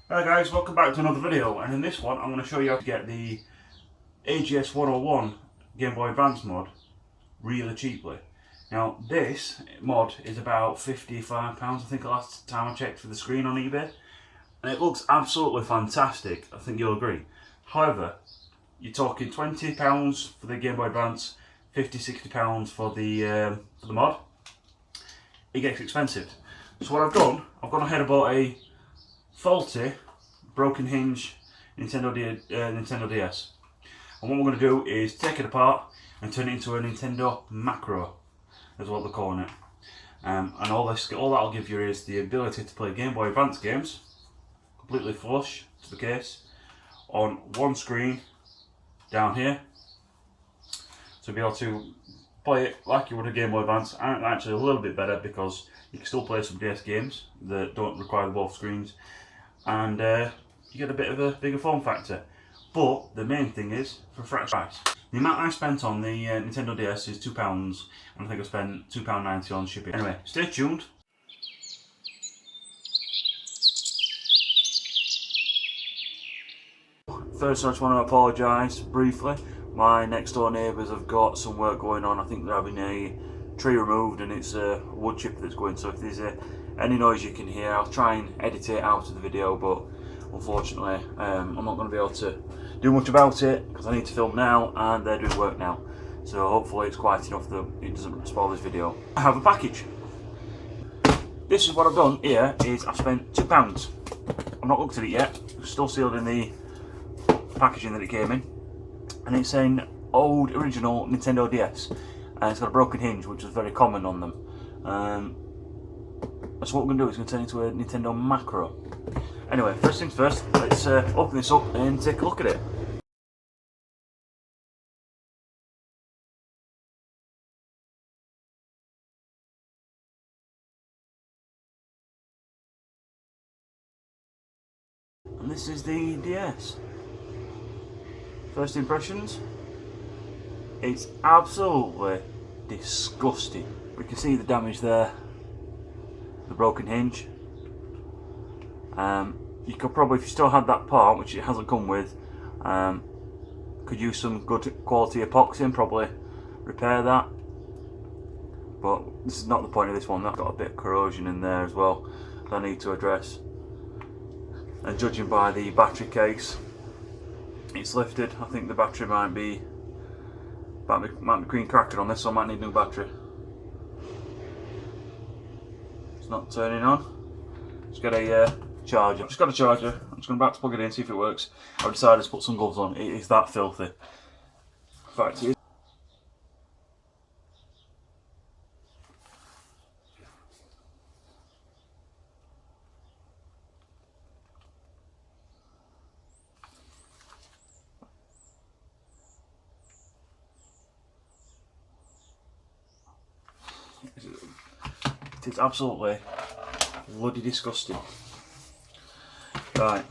Hi guys, welcome back to another video, and in this one I'm going to show you how to get the AGS 101 Game Boy Advance mod really cheaply. Now this mod is about £55 I think the last time I checked for the screen on eBay, and it looks absolutely fantastic, I think you'll agree. However, you're talking £20 for the Game Boy Advance, £50–60 for the mod. It gets expensive. So what I've done, I've gone ahead and bought a faulty, broken hinge Nintendo DS. And what we're going to do is take it apart and turn it into a Nintendo Macro, is what they're calling it. And all that'll give you is the ability to play Game Boy Advance games, completely flush to the case, on one screen down here. So be able to play it like you would a Game Boy Advance, and actually a little bit better because you can still play some DS games that don't require both screens, and you get a bit of a bigger form factor. But the main thing is for a fraction price. The amount I spent on the Nintendo DS is £2, and I think I spent £2.90 on shipping. Anyway, stay tuned. First, I just want to apologise briefly. My next door neighbours have got some work going on. I think they're having a tree removed and it's a wood chip that's going, so if there's any noise you can hear, I'll try and edit it out of the video, but unfortunately I'm not going to be able to do much about it because I need to film now and they're doing work now, so hopefully it's quiet enough that it doesn't spoil this video. I have a package. This is what I've done here, is I've spent £2. I've not looked at it yet, it's still sealed in the packaging that it came in, and it's an old original Nintendo DS, and it's got a broken hinge, which is very common on them. So what we're going to do is going to turn it into a Nintendo Macro. Anyway, first things first, let's open this up and take a look at it. And this is the DS. First impressions, it's absolutely disgusting. We can see the damage there, the broken hinge. You could probably, if you still had that part, which it hasn't come with, could use some good quality epoxy and probably repair that. But this is not the point of this one. That's got a bit of corrosion in there as well that I need to address. And judging by the battery case, it's lifted. I think the battery might be green cracking on this, so I might need a new battery. It's not turning on. It's got a charger. I've just got a charger. I'm just going to plug it in, see if it works. I've decided to put some gloves on. It is that filthy. In fact, it is. It is absolutely bloody disgusting. Right,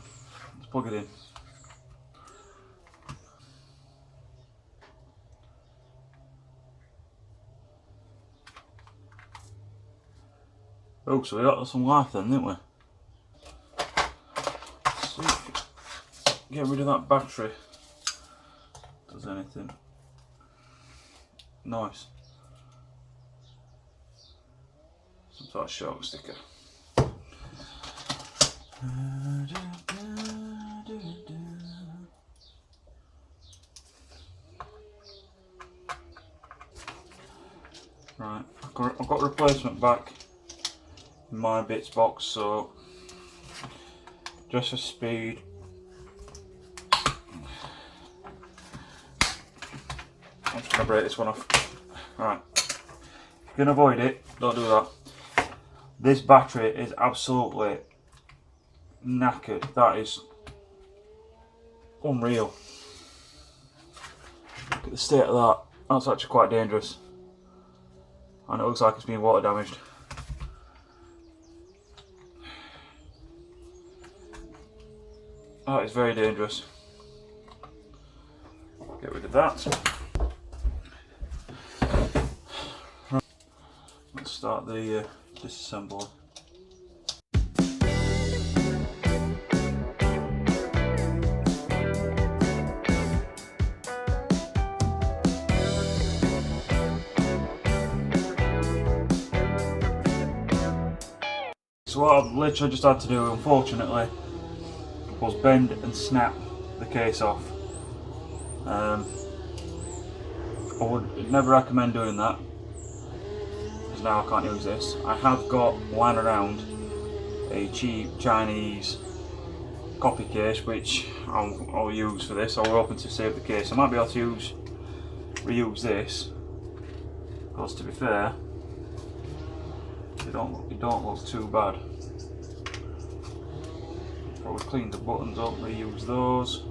let's plug it in. Oh, so we got some life then, didn't we? Let's see if get rid of that battery does anything. Nice. Some sort of shock sticker. Right, I've got a replacement back in my bits box, so just for speed, I'm just going to break this one off. Right, if you can avoid it, don't do that. This battery is absolutely knackered. That is unreal. Look at the state of that. That's actually quite dangerous. And it looks like it's been water damaged. That is very dangerous. Get rid of that. Let's start the disassembly. so what I've literally just had to do, unfortunately, was bend and snap the case off. I would never recommend doing that, because now I can't use this. I have got lying around a cheap Chinese copy case which I'll use for this. I was hoping to save the case. I might be able to reuse this, because to be fair, it don't look too bad. Probably clean the buttons up, reuse those.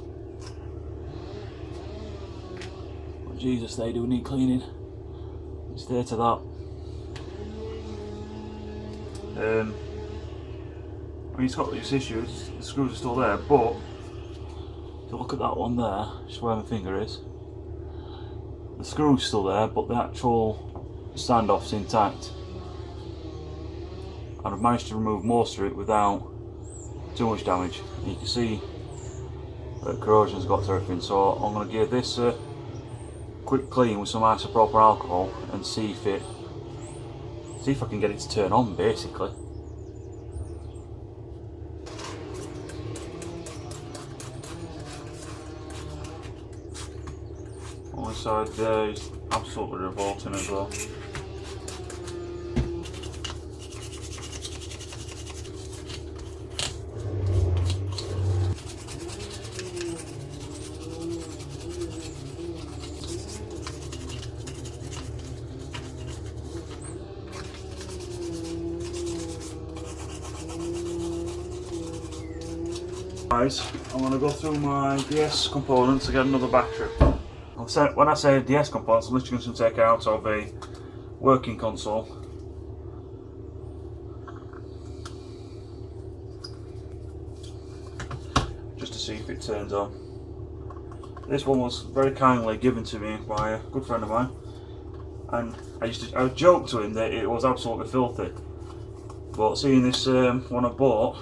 But Jesus, they do need cleaning. Stay to that. I mean, it's got these issues, the screws are still there, but if you look at that one there, just where my finger is, the screw's still there, but the actual standoff's intact. And I've managed to remove most of it without too much damage. You can see that corrosion's got to everything, so I'm going to give this a quick clean with some isopropyl alcohol and see if I can get it to turn on, basically. On the side there is absolutely revolting as well. Guys, I'm going to go through my DS components to get another battery. When I say DS components, I'm literally going to take out of a working console. Just to see if it turns on. This one was very kindly given to me by a good friend of mine, and I joked to him that it was absolutely filthy, but seeing this one I bought,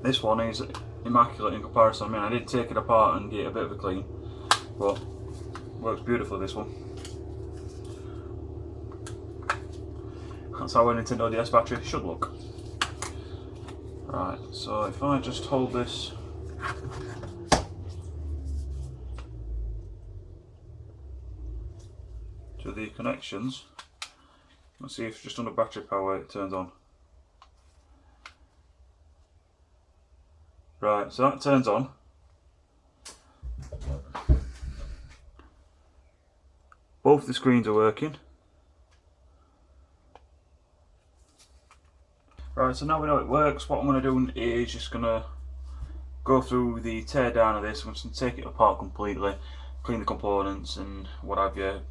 this one is immaculate in comparison. I mean, I did take it apart and get a bit of a clean, but works beautifully, this one. That's how a Nintendo DS battery should look. Right, so if I just hold this to the connections, let's see if just under battery power it turns on. Right, so that turns on. Both the screens are working. Right, so now we know it works. What I'm going to do is just going to go through the tear down of this. I'm just going to take it apart completely, clean the components and what have you.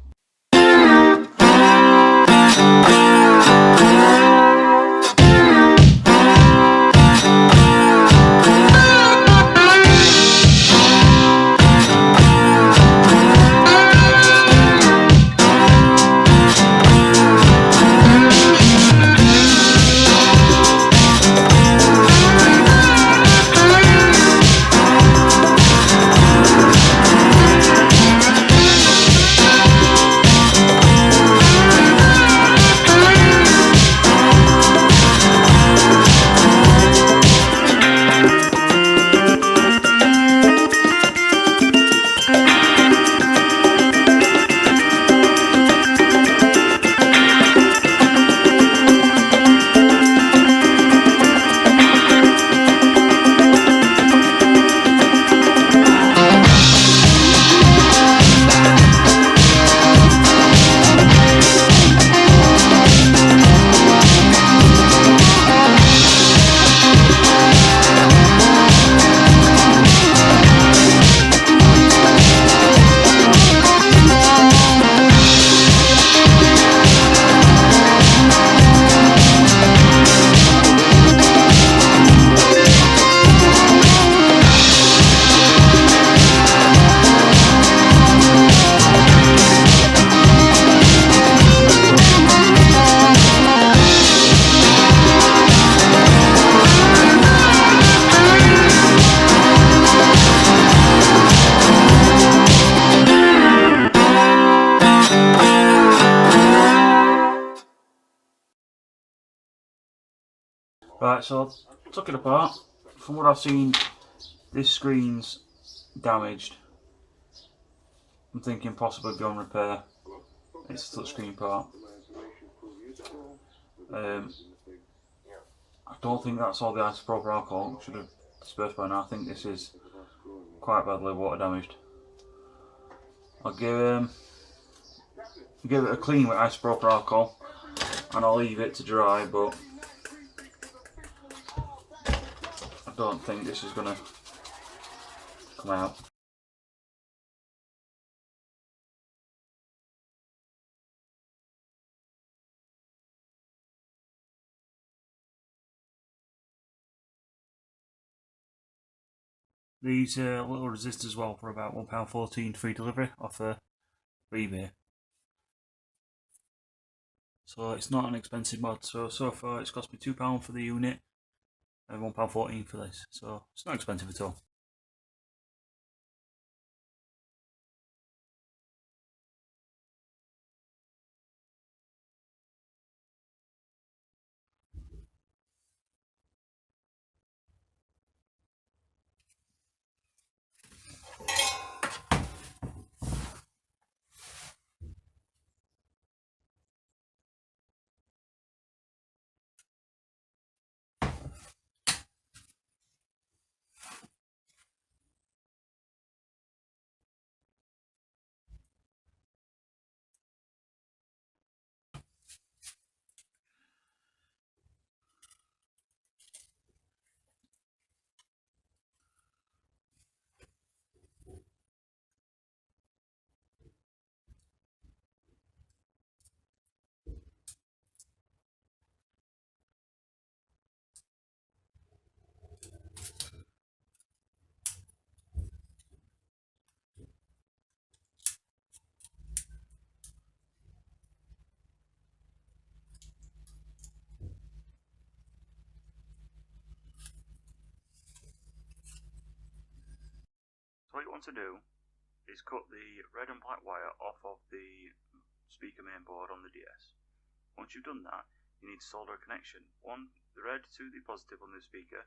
Right, so I took it apart. From what I've seen, this screen's damaged. I'm thinking possibly beyond repair. It's a touchscreen part. I don't think that's all the isopropyl alcohol. Should have dispersed by now. I think this is quite badly water damaged. I'll give it a clean with isopropyl alcohol, and I'll leave it to dry. But I don't think this is gonna come out. These little resistors as well for about £1.14 free delivery off eBay. So it's not an expensive mod. So far it's cost me £2 for the unit and £1.14 for this. So it's not expensive at all. So what you want to do is cut the red and black wire off of the speaker main board on the DS. Once you've done that, you need to solder a connection. The red to the positive on the speaker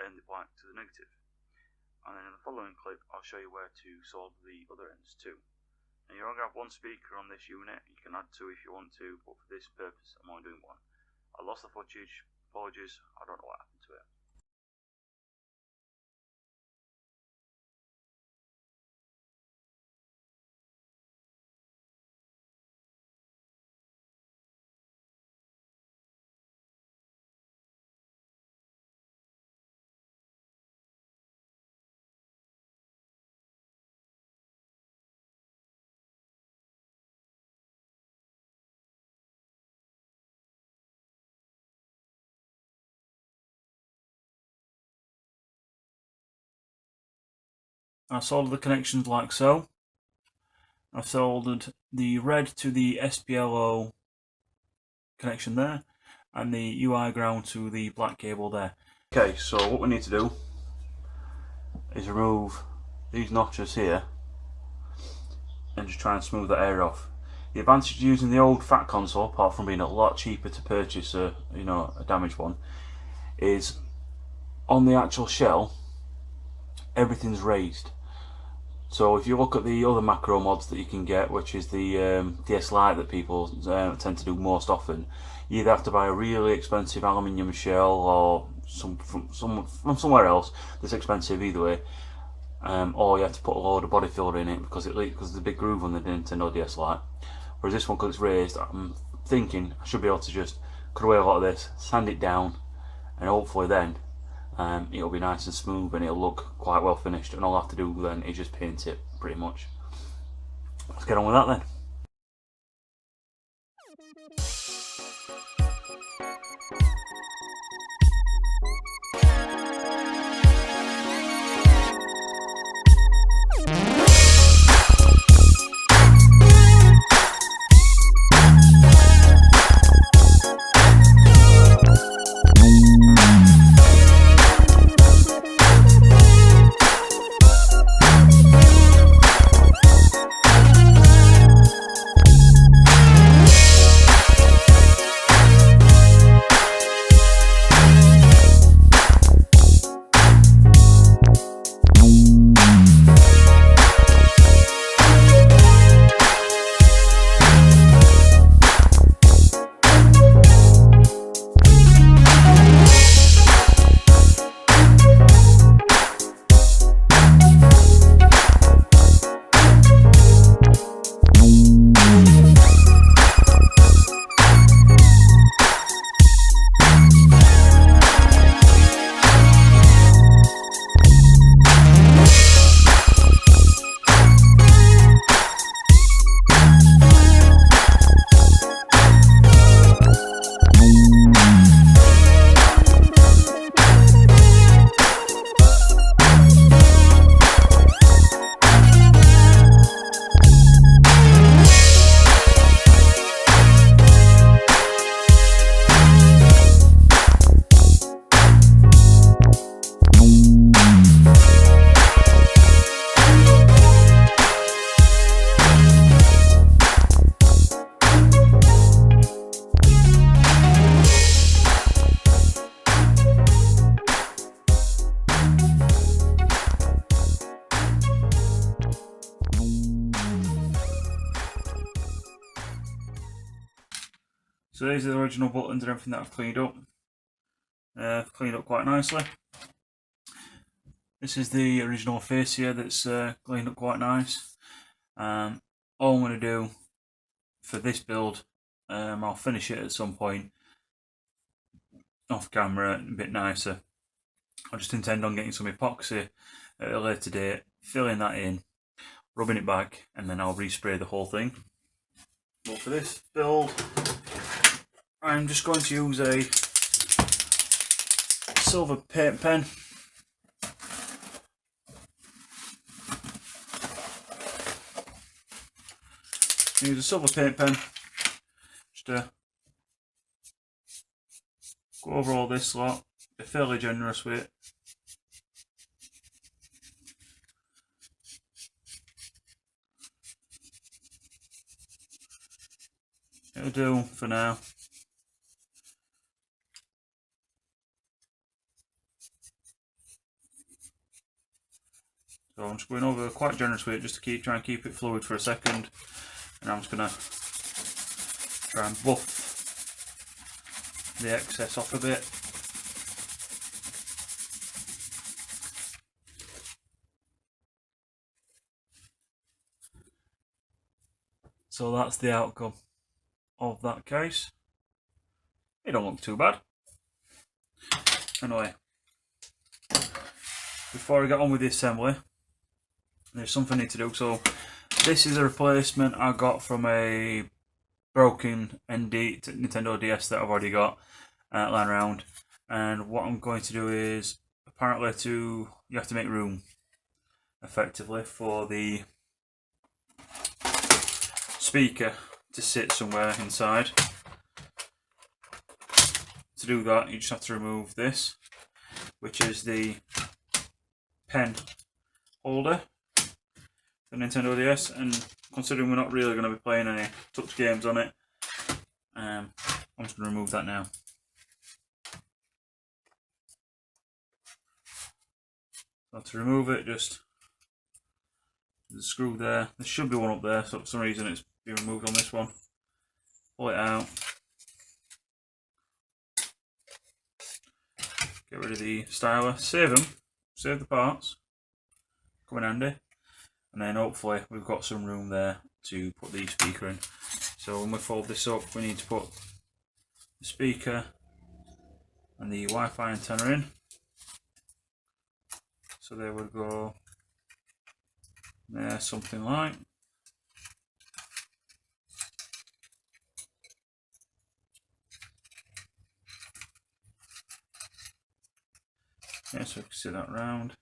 and the black to the negative. And then in the following clip I'll show you where to solder the other ends too. And you're only going to have one speaker on this unit. You can add two if you want to, but for this purpose I'm only doing one. I lost the footage, apologies, I don't know what happened to it. I soldered the connections like so. I soldered the red to the SPLO connection there, and the UI ground to the black cable there. Okay, so what we need to do is remove these notches here and just try and smooth that area off. The advantage of using the old fat console, apart from being a lot cheaper to purchase a damaged one, is on the actual shell everything's raised. So if you look at the other macro mods that you can get, which is the DS Lite that people tend to do most often, you either have to buy a really expensive aluminium shell or from somewhere else that's expensive either way, or you have to put a load of body filler in it because there's a big groove on the Nintendo DS Lite. Whereas this one, because it's raised, I'm thinking I should be able to just cut away a lot of this, sand it down, and hopefully then it'll be nice and smooth and it'll look quite well finished, and all I have to do then is just paint it pretty much. Let's get on with that then. So these are the original buttons and everything that I've cleaned up. Cleaned up quite nicely. This is the original face here that's cleaned up quite nice. All I'm going to do for this build, I'll finish it at some point off camera, a bit nicer. I just intend on getting some epoxy at a later date, filling that in, rubbing it back, and then I'll respray the whole thing. But for this build, I'm just going to use a silver paint pen. Use a silver paint pen just to go over all this lot. Be fairly generous with it. It'll do for now. So I'm just going over quite generous with it just to try and keep it fluid for a second. And I'm just going to try and buff the excess off a bit. So that's the outcome of that case. It don't look too bad. Anyway, before I get on with the assembly, there's something I need to do. So this is a replacement I got from a broken Nintendo DS that I've already got lying around. And what I'm going to do is, apparently you have to make room effectively for the speaker to sit somewhere inside. To do that, you just have to remove this, which is the pen holder for Nintendo DS, and considering we're not really going to be playing any touch games on it, I'm just going to remove that now. So to remove it, just the screw there. There should be one up there, so for some reason it's been removed on this one. Pull it out. Get rid of the styler. Save them. Save the parts. Come in handy. And then hopefully we've got some room there to put the speaker in. So when we fold this up, we need to put the speaker and the Wi-Fi antenna in. So there would go there, something like. Yeah, so we can sit that round.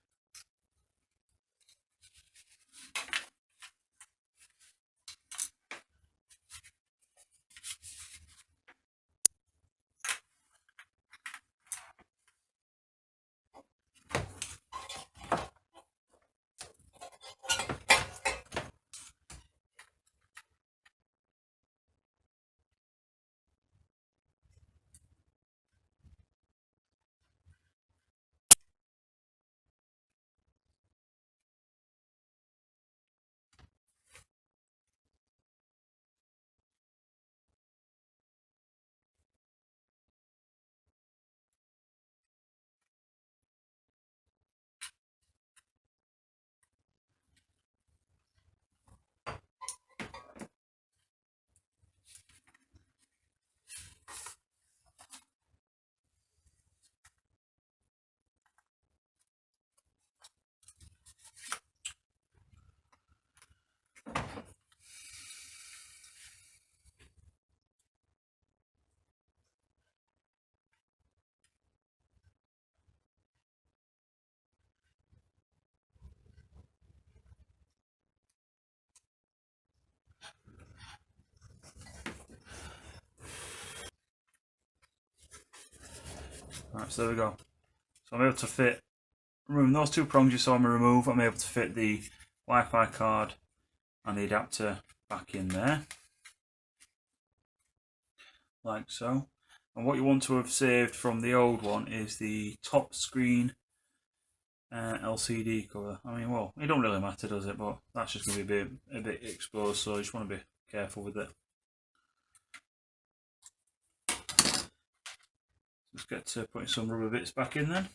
Right, so there we go. So I'm able to fit, remove those two prongs you saw me remove. I'm able to fit the Wi-Fi card and the adapter back in there, like so. And what you want to have saved from the old one is the top screen LCD cover. I mean, well, it don't really matter, does it? But that's just going to be a bit exposed, so you just want to be careful with it. Let's get to putting some rubber bits back in then.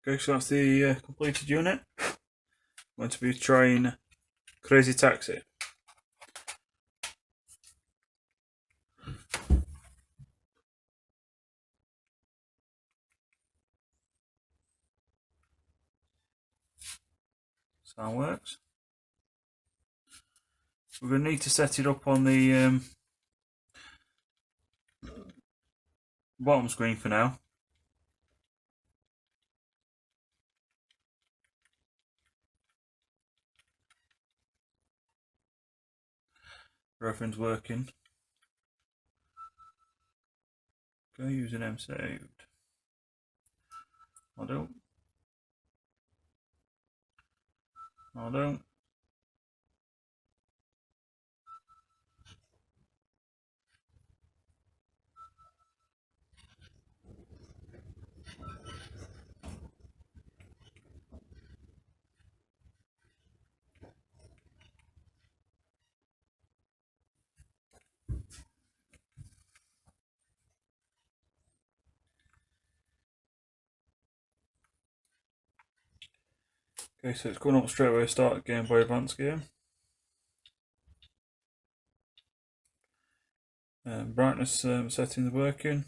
Okay, so that's the completed unit. I'm going to be trying Crazy Taxi. Sound works. We're going to need to set it up on the bottom screen for now. Everything's working. Okay, using M saved. I don't. Okay, so it's going up straight away. Start Game Boy Advance game. Brightness settings working.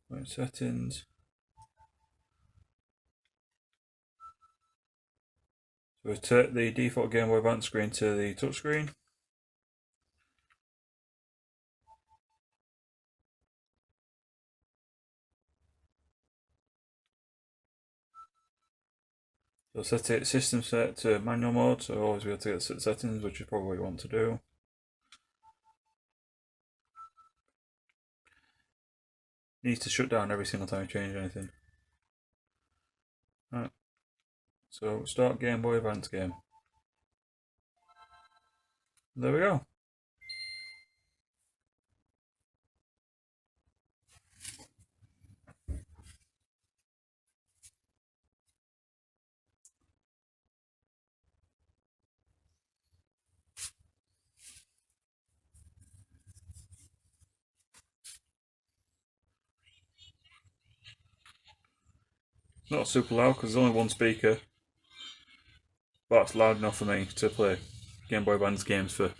Right, settings. So we turn the default Game Boy Advance screen to the touchscreen. So set it system set to manual mode, so always be able to get set settings, which is probably what you want to do. Needs to shut down every single time you change anything. Right. So start Game Boy Advance game. There we go. Not super loud because there's only one speaker, but it's loud enough for me to play Game Boy Advance games for,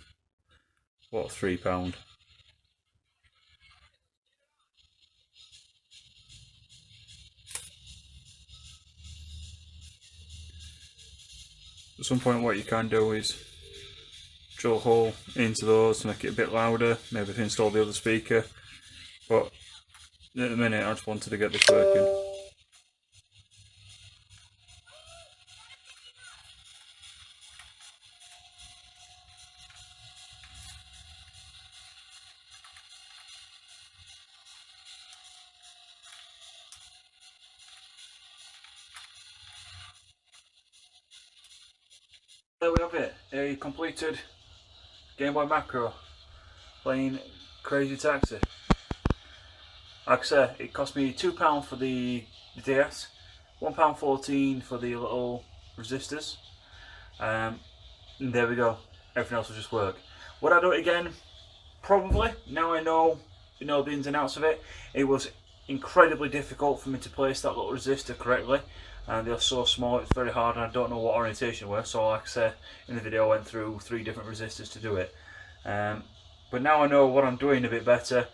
what, £3. At some point what you can do is drill a hole into those to make it a bit louder, maybe install the other speaker, but at the minute I just wanted to get this working. There we have it, a completed Game Boy macro playing Crazy Taxi. Like I said, it cost me £2 for the DS, £1.14 for the little resistors. And there we go. Everything else will just work. Would I do it again? Probably. Now I know, the ins and outs of it. It was incredibly difficult for me to place that little resistor correctly, and they're so small it's very hard, and I don't know what orientation were. So like I said in the video, I went through 3 different resistors to do it. But now I know what I'm doing a bit better.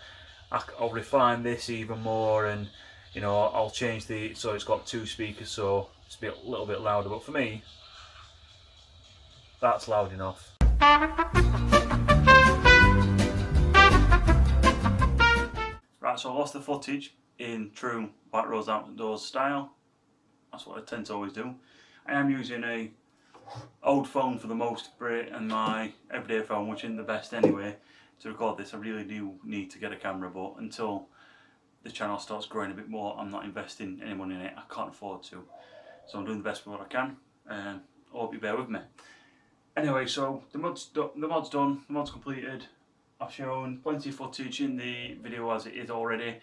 I'll refine this even more, and I'll change so it's got 2 speakers, so it's a little bit louder. But for me, that's loud enough. Right, so I lost the footage in true White Rose Outdoors style. That's what I tend to always do. I am using a old phone for the most part, and my everyday phone, which isn't the best anyway, to record this. I really do need to get a camera, but until the channel starts growing a bit more, I'm not investing any money in it. I can't afford to. So I'm doing the best with what I can, and I hope you bear with me. Anyway, so the mod's done, the mod's completed. I've shown plenty of footage in the video as it is already,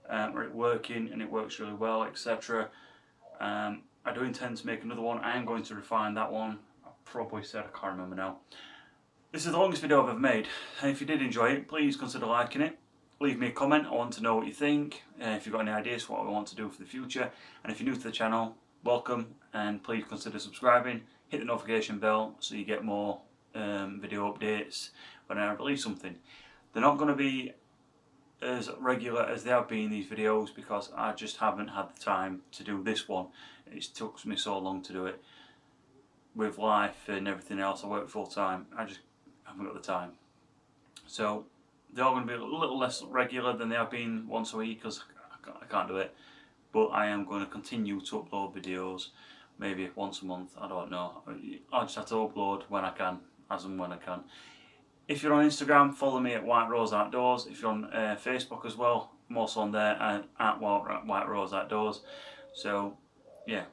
where it's working and it works really well, etc. I do intend to make another one. I am going to refine that one. I probably said, I can't remember now. This is the longest video I've ever made, and if you did enjoy it, please consider liking it. Leave me a comment, I want to know what you think, if you've got any ideas for what I want to do for the future. And if you're new to the channel, welcome, and please consider subscribing. Hit the notification bell so you get more video updates when I release something. They're not going to be as regular as they have been in these videos because I just haven't had the time to do this one. It took me so long to do it. With life and everything else, I work full time. I just haven't got the time. So they're all going to be a little less regular than they have been once a week because I can't do it. But I am going to continue to upload videos, maybe once a month, I don't know. I'll just have to upload when I can, as and when I can. If you're on Instagram, follow me at White Rose Outdoors. If you're on Facebook as well, I'm also on there at White Rose Outdoors. So yeah,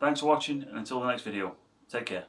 thanks for watching, and until the next video, take care.